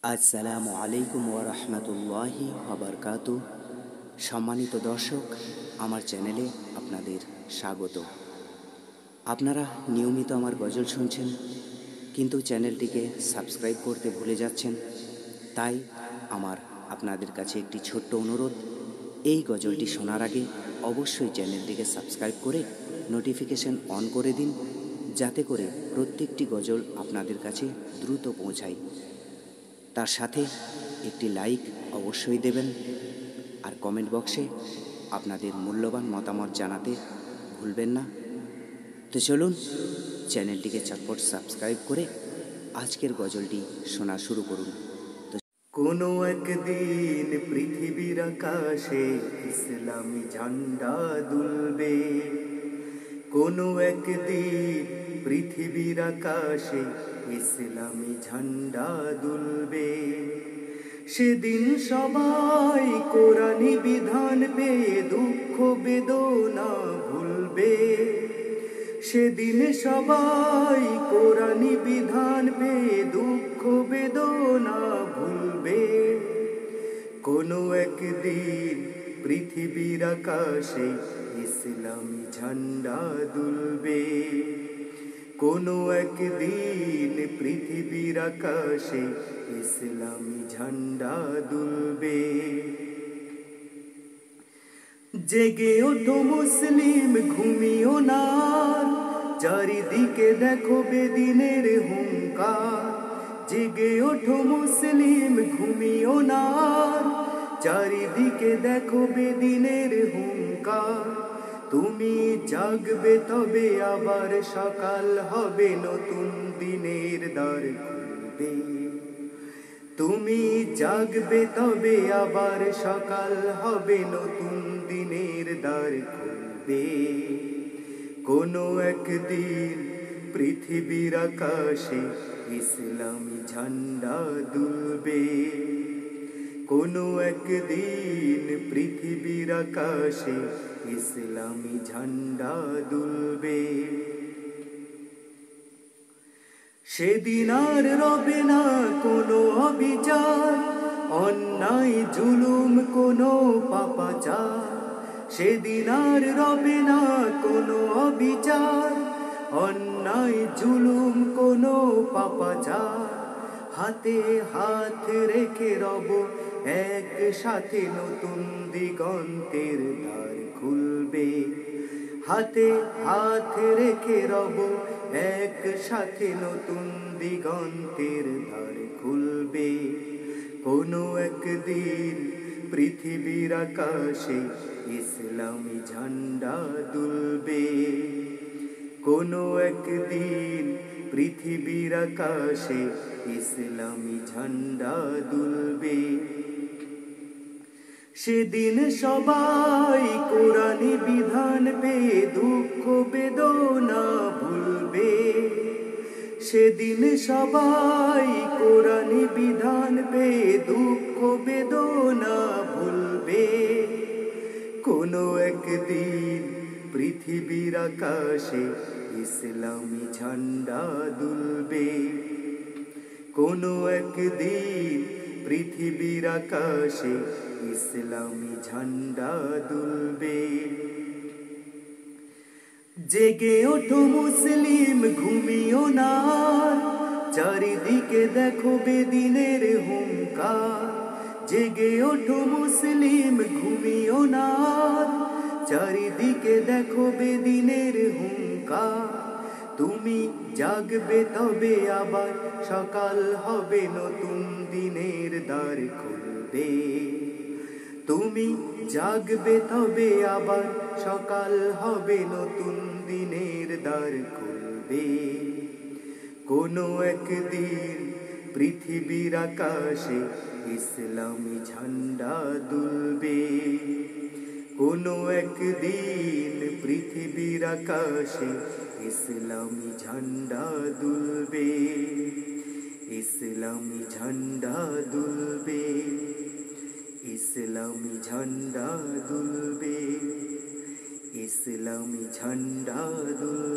আসসালামু আলাইকুম ওয়া রাহমাতুল্লাহি ওয়া বারাকাতুহু। সম্মানিত দর্শক, আমার চ্যানেলে আপনাদের স্বাগত। আপনারা নিয়মিত আমার গজল শুনছেন, কিন্তু চ্যানেলটিকে সাবস্ক্রাইব করতে ভুলে যাচ্ছেন। তাই আমার আপনাদের কাছে একটি ছোট্ট অনুরোধ, এই গজলটি শোনার আগে অবশ্যই চ্যানেলটিকে সাবস্ক্রাইব করে নোটিফিকেশন অন করে দিন, যাতে করে প্রত্যেকটি গজল আপনাদের কাছে দ্রুত পৌঁছায়। তার সাথে একটি লাইক অবশ্যই দেবেন, আর কমেন্ট বক্সে আপনাদের মূল্যবান মতামত জানাতে ভুলবেন না। তো চলুন চ্যানেলটিকে চটপট সাবস্ক্রাইব করে আজকের গজলটি শোনা শুরু করুন। কোনো একদিন পৃথিবীর আকাশে ইসলামী ঝান্ডা দুলবে। কোনো একদিন পৃথিবীর আকাশে ইসলামী ঝান্ডা দুলবে। সেদিন সবাই কোরআনী বিধান পেয়ে দুঃখ বেদনা ভুলবে। সেদিন সবাই কোরআনী বিধান পেয়ে দুঃখ বেদনা ভুলবে। কোনো একদিন পৃথিবীর আকাশে ইসলামী ঝান্ডা দুলবে। কোনো একদিন পৃথিবীর আকাশে ইসলামী ঝান্ডা দুলবে। জেগে ওঠো মুসলিম, ঘুমিও না, চারিদিকে দেখো বেদিনের হুঙ্কার। জেগে ওঠো মুসলিম, ঘুমিও না, চারিদিকে দেখো বেদিনের হুঙ্কার। তুমি জাগবে তবে আবার সকাল হবে, নতুন দিনের দ্বার খুলবে। তুমি জাগবে তবে আবার সকাল হবে, নতুন দিনের দ্বার খুলবে। কোনো একদিন পৃথিবীর আকাশে ইসলামী ঝান্ডা দুলবে। কোনো একদিন পৃথিবীর আকাশে ইসলামী ঝান্ডা দুলবে। সেদিন আর রবে না কোনো অবিচার, অন্যায় জুলুম কোনো পাপাচার। সেদিন আর রবে না কোনো অবিচার, অন্যায় জুলুম কোনো পাপাচার। হাতে হাত রেখে রব একসাথে, নতুন দিগন্তের দ্বার খুলবে। হাতে হাত রেখে রব একসাথে, নতুন দিগন্তের দ্বার খুলবে। কোনো একদিন পৃথিবীর আকাশে ইসলামী ঝান্ডা দুলবে। কোনো একদিন পৃথিবীর আকাশে ইসলামী ঝান্ডা দুলবে। সেদিন সবাই কোরআনী বিধান পেয়ে দুঃখ বেদনা ভুলবে। সেদিন সবাই কোরআনী বিধান পেয়ে দুঃখ বেদনা ভুলবে। কোনো একদিন পৃথিবীর আকাশে ইসলামী ঝান্ডা দুলবে। কোনো একদিন পৃথিবীর আকাশে ইসলামী ঝান্ডা দুলবে। জেগে ওঠো মুসলিম, ঘুমিও না, চারিদিকে দেখো বেদিনের হুঙ্কার। জেগে ওঠো মুসলিম, ঘুমিও না, চারিদিকে দেখো বেদিনের হুঙ্কার। তুমি জাগবে তবে আবার সকাল হবে, নতুন দিনের দ্বার খুলবে। তুমি জাগবে তবে আবার সকাল হবে, নতুন দিনের দ্বার খুলবে। কোনো একদিন পৃথিবীর আকাশে ইসলামী ঝান্ডা দুলবে। কোনো একদিন পৃথিবীর আকাশে ইসলামী ঝান্ডা দুলবে। ইসলামী ঝান্ডা দুলবে। ইসলামী ঝান্ডা দুলবে। ইসলামী ঝান্ডা দুলবে।